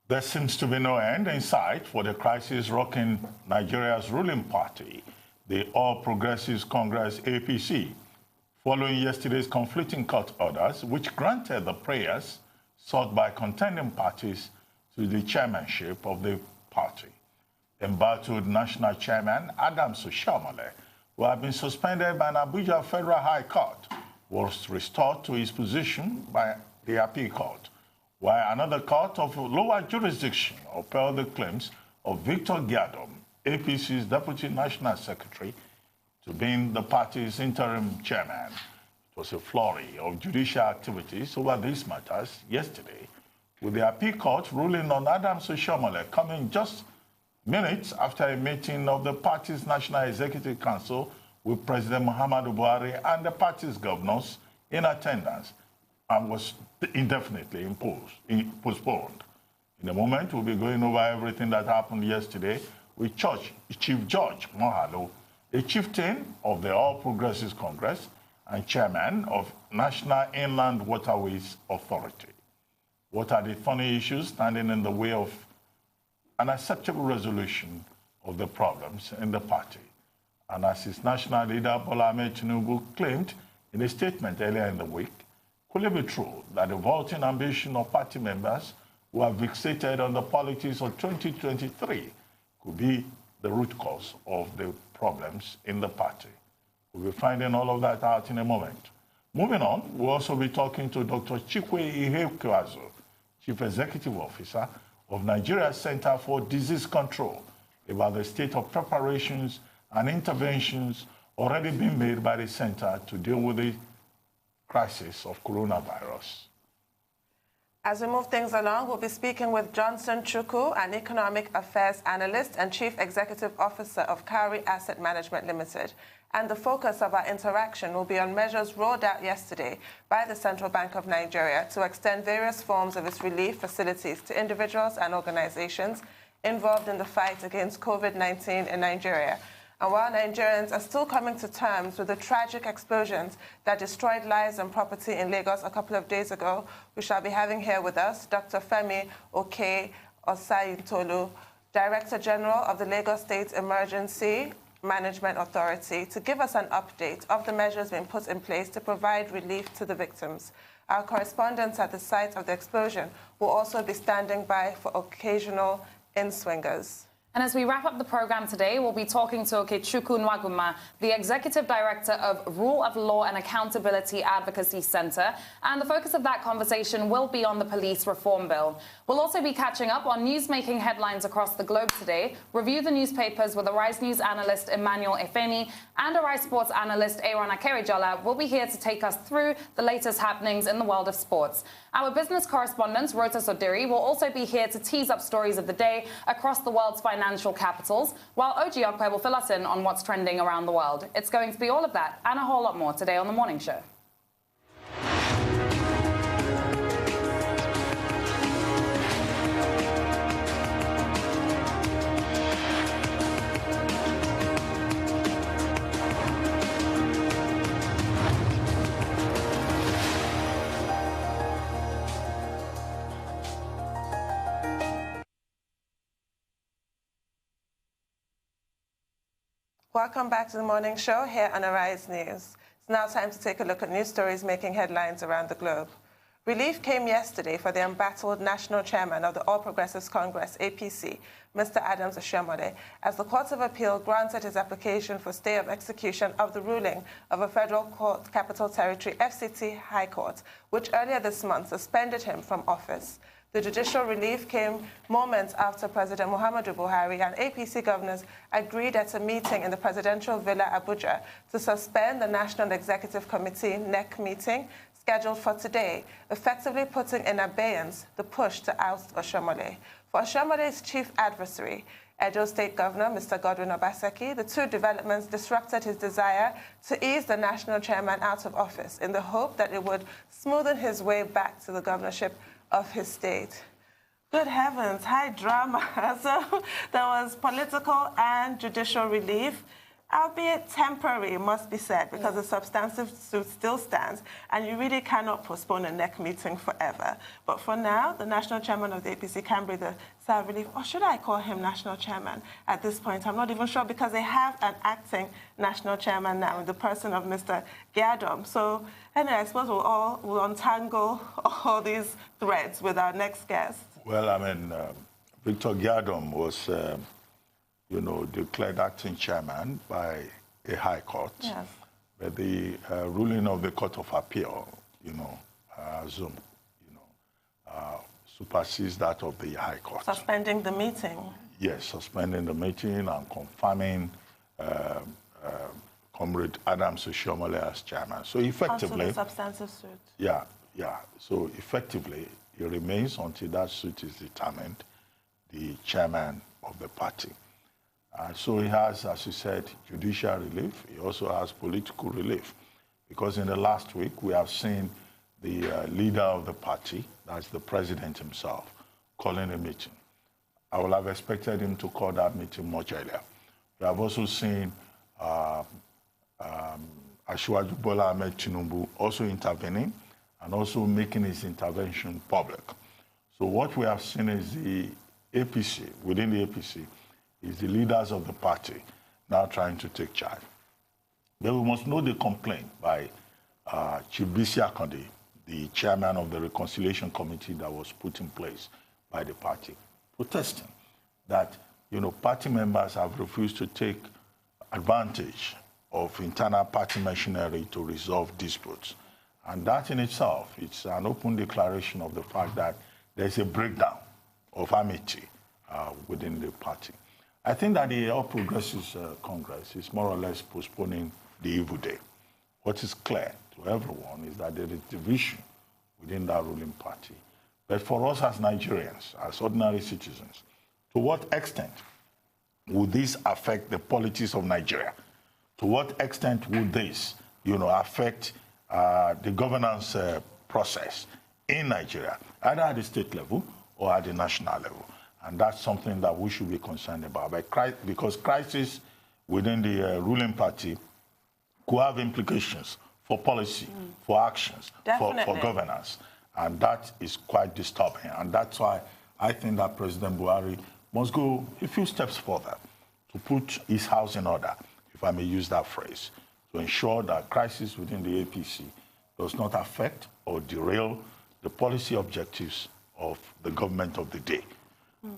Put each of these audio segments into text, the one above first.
There seems to be no end in sight for the crisis rocking Nigeria's ruling party, the All Progressives Congress APC, following yesterday's conflicting court orders which granted the prayers sought by contending parties to the chairmanship of the party. Embattled National Chairman Adams OSHIOMHOLE, who had been suspended by an Abuja Federal High Court, was restored to his position by the appeal court, while another court of lower jurisdiction upheld the claims of Victor Giadom, APC's Deputy National Secretary, to being the party's interim chairman. It was a flurry of judicial activities over these matters yesterday, with the appeal court ruling on Adams OSHIOMHOLE coming just minutes after a meeting of the party's National Executive Council with President Muhammadu Buhari and the party's governors in attendance, and was indefinitely postponed. In a moment, we'll be going over everything that happened yesterday with Chief Judge Mohalo, a chieftain of the All Progressives Congress and chairman of National Inland Waterways Authority. What are the funny issues standing in the way of an acceptable resolution of the problems in the party? And as its national leader, Bola Ahmed Tinubu, claimed in a statement earlier in the week, could it be true that the vaulting ambition of party members who are fixated on the politics of 2023 could be the root cause of the problems in the party? We'll be finding all of that out in a moment. Moving on, we'll also be talking to Dr. Chikwe Ihekweazu, Chief Executive Officer of Nigeria's Center for Disease Control, about the state of preparations and interventions already being made by the center to deal with the crisis of coronavirus. As we move things along, we'll be speaking with Johnson Chukwu, an Economic Affairs Analyst and Chief Executive Officer of Cowrie Asset Management Limited. And the focus of our interaction will be on measures rolled out yesterday by the Central Bank of Nigeria to extend various forms of its relief facilities to individuals and organizations involved in the fight against COVID-19 in Nigeria. And while Nigerians are still coming to terms with the tragic explosions that destroyed lives and property in Lagos a couple of days ago, we shall be having here with us Dr. Femi Oke-Osayintolu, Director General of the Lagos State Emergency Management Authority, to give us an update of the measures being put in place to provide relief to the victims. Our correspondents at the site of the explosion will also be standing by for occasional in-swingers. And as we wrap up the program today, we'll be talking to Okechukwu Nwaguma, the Executive Director of Rule of Law and Accountability Advocacy Center. And the focus of that conversation will be on the police reform bill. We'll also be catching up on news-making headlines across the globe today, review the newspapers with RISE News analyst Emmanuel Efeni, and RISE Sports analyst Aaron Akerijola will be here to take us through the latest happenings in the world of sports. Our business correspondent, Rota Sodiri, will also be here to tease up stories of the day across the world's financial capitals, while Ojiokwe will fill us in on what's trending around the world. It's going to be all of that and a whole lot more today on The Morning Show. Welcome back to The Morning Show here on RISE News. It's now time to take a look at news stories making headlines around the globe. Relief came yesterday for the embattled national chairman of the All Progressives Congress, APC, Mr. Adams OSHIOMHOLE, as the Court of Appeal granted his application for stay of execution of the ruling of a federal court capital territory FCT High Court, which earlier this month suspended him from office. The judicial relief came moments after President Muhammadu Buhari and APC governors agreed at a meeting in the presidential villa Abuja to suspend the National Executive Committee NEC meeting scheduled for today, effectively putting in abeyance the push to oust OSHIOMHOLE. For OSHIOMHOLE's chief adversary, Edo State Governor Mr. Godwin Obaseki, the two developments disrupted his desire to ease the national chairman out of office in the hope that it would smoothen his way back to the governorship of his state. Good heavens, high drama. So there was political and judicial relief. albeit temporary, it must be said, because the substantive suit still stands, and you really cannot postpone a NEC meeting forever. But for now, the national chairman of the APC can breathe a sigh of relief, or should I call him national chairman at this point? I'm not even sure, because they have an acting national chairman now in the person of Mr. Gyadom. So anyway, I suppose we'll untangle all these threads with our next guest. Well, I mean, Victor Gyadom was declared acting chairman by a high court. Yes. But the ruling of the Court of Appeal, supersedes that of the high court. Suspending the meeting. Yes, suspending the meeting and confirming Comrade Adams OSHIOMHOLE as chairman. So effectively... Also the substantive suit. Yeah. So effectively, it remains until that suit is determined, the chairman of the party. So he has, as you said, judicial relief. He also has political relief. Because in the last week, we have seen the leader of the party, that's the president himself, calling a meeting. I would have expected him to call that meeting much earlier. We have also seen Asiwaju Bola Ahmed Tinubu also intervening and also making his intervention public. So what we have seen is the APC, within the APC, is the leaders of the party now trying to take charge. But we must know the complaint by Chief Bisi Akande, the chairman of the Reconciliation Committee that was put in place by the party, protesting that, party members have refused to take advantage of internal party machinery to resolve disputes. And that in itself, it's an open declaration of the fact that there's a breakdown of amity within the party. I think that the All Progressives Congress is more or less postponing the evil day. What is clear to everyone is that there is division within that ruling party. But for us as Nigerians, as ordinary citizens, to what extent would this affect the politics of Nigeria? To what extent would this, affect the governance process in Nigeria, either at the state level or at the national level? And that's something that we should be concerned about, because crisis within the ruling party could have implications for policy, for actions, for governance. And that is quite disturbing. And that's why I think that President Buhari must go a few steps further to put his house in order, if I may use that phrase, to ensure that crisis within the APC does not affect or derail the policy objectives of the government of the day.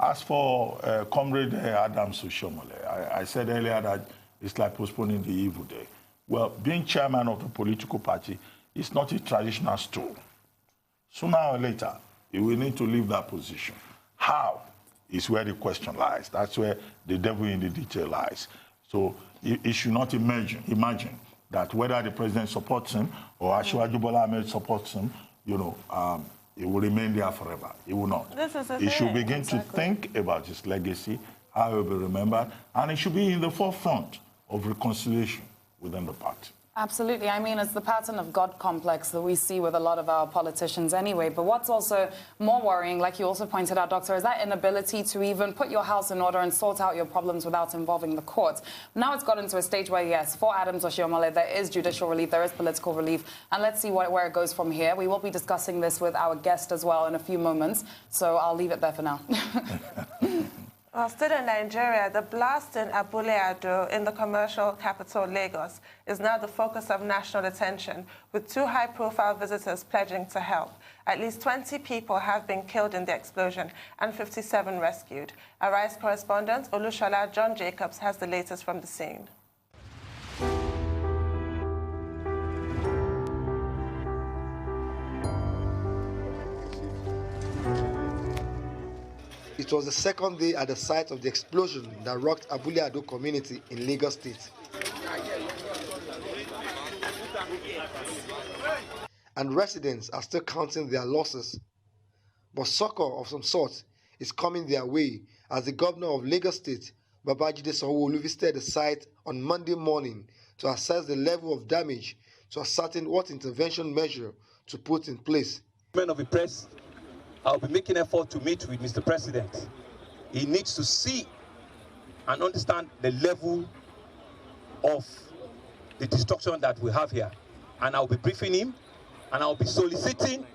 As for Comrade Adams OSHIOMHOLE, I said earlier that it's like postponing the evil day. Well, being chairman of a political party is not a traditional stool. Sooner or later, he will need to leave that position. How is where the question lies. That's where the devil in the detail lies. So he should not imagine that whether the president supports him or Asiwaju Bola Ahmed supports him, it will remain there forever. It will not. He should begin to think about his legacy, how he will be remembered, and it should be in the forefront of reconciliation within the party. Absolutely. I mean, it's the pattern of God complex that we see with a lot of our politicians anyway. But what's also more worrying, like you also pointed out, Doctor, is that inability to even put your house in order and sort out your problems without involving the courts. Now it's gotten to a stage where, yes, for Adams OSHIOMHOLE, there is judicial relief, there is political relief, and let's see where it goes from here. We will be discussing this with our guest as well in a few moments, so I'll leave it there for now. Well, still in Nigeria, the blast in Abule Ado in the commercial capital, Lagos, is now the focus of national attention, with 2 high-profile visitors pledging to help. At least 20 people have been killed in the explosion and 57 rescued. Our RISE correspondent, Olushola John Jacobs, has the latest from the scene. It was the second day at the site of the explosion that rocked Abule Ado community in Lagos State. And residents are still counting their losses. But succor of some sort is coming their way as the governor of Lagos State, Babajide Sanwo-Olu, visited the site on Monday morning to assess the level of damage to ascertain what intervention measure to put in place. Men of the press, I'll be making effort to meet with Mr. President. He needs to see and understand the level of the destruction that we have here. And I'll be briefing him, and I'll be soliciting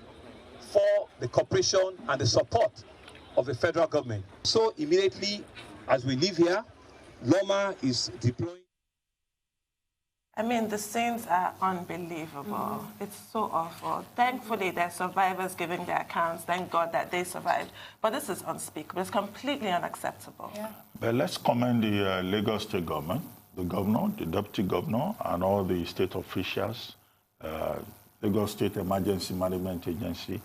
for the cooperation and the support of the federal government. So immediately as we leave here, Loma is deploying. I mean, the scenes are unbelievable. It's so awful. Thankfully, there are survivors giving their accounts. Thank God that they survived. But this is unspeakable. It's completely unacceptable. Yeah. But let's commend the Lagos State government, the governor, the deputy governor, and all the state officials, Lagos State Emergency Management Agency,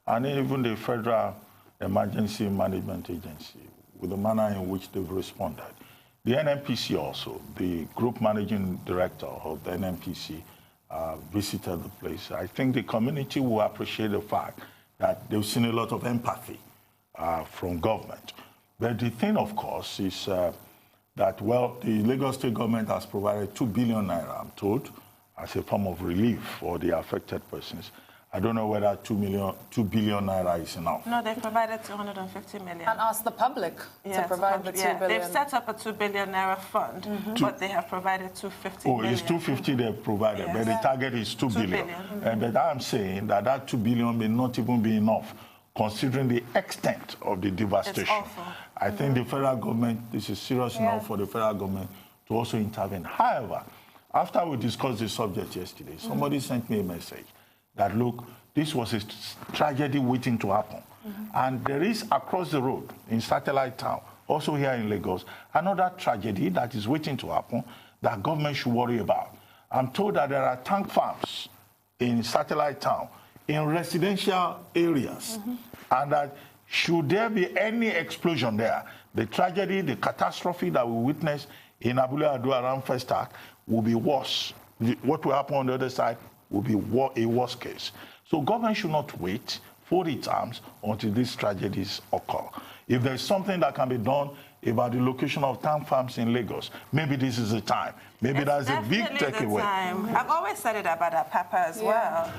and even the Federal Emergency Management Agency, with the manner in which they've responded. The NNPC also, the group managing director of the NNPC, visited the place. I think the community will appreciate the fact that they've seen a lot of empathy from government. But the thing, of course, is that, well, the Lagos State government has provided 2 billion naira, I'm told, as a form of relief for the affected persons. I don't know whether 2 billion naira is enough. No, they provided 250 million. And asked the public to provide the 2 billion. They've set up a 2 billion naira fund, but they have provided 250 million. Oh, it's 250 they've provided, but the target is 2 billion. But I'm saying that that 2 billion may not even be enough, considering the extent of the devastation. It's awful. I think the federal government, this is serious enough for the federal government to also intervene. However, after we discussed the subject yesterday, somebody sent me a message that, look, this was a tragedy waiting to happen. And there is across the road in Satellite Town, also here in Lagos, another tragedy that is waiting to happen that government should worry about. I'm told that there are tank farms in Satellite Town in residential areas, and that should there be any explosion there, the tragedy, the catastrophe that we witnessed in Abule Ado around Festac will be worse. What will happen on the other side will be a worse case. So government should not wait, fold its arms until these tragedies occur. If there's something that can be done about the location of tank farms in Lagos, maybe this is the time. Maybe that's a big takeaway. I've always said it about our Papa as well.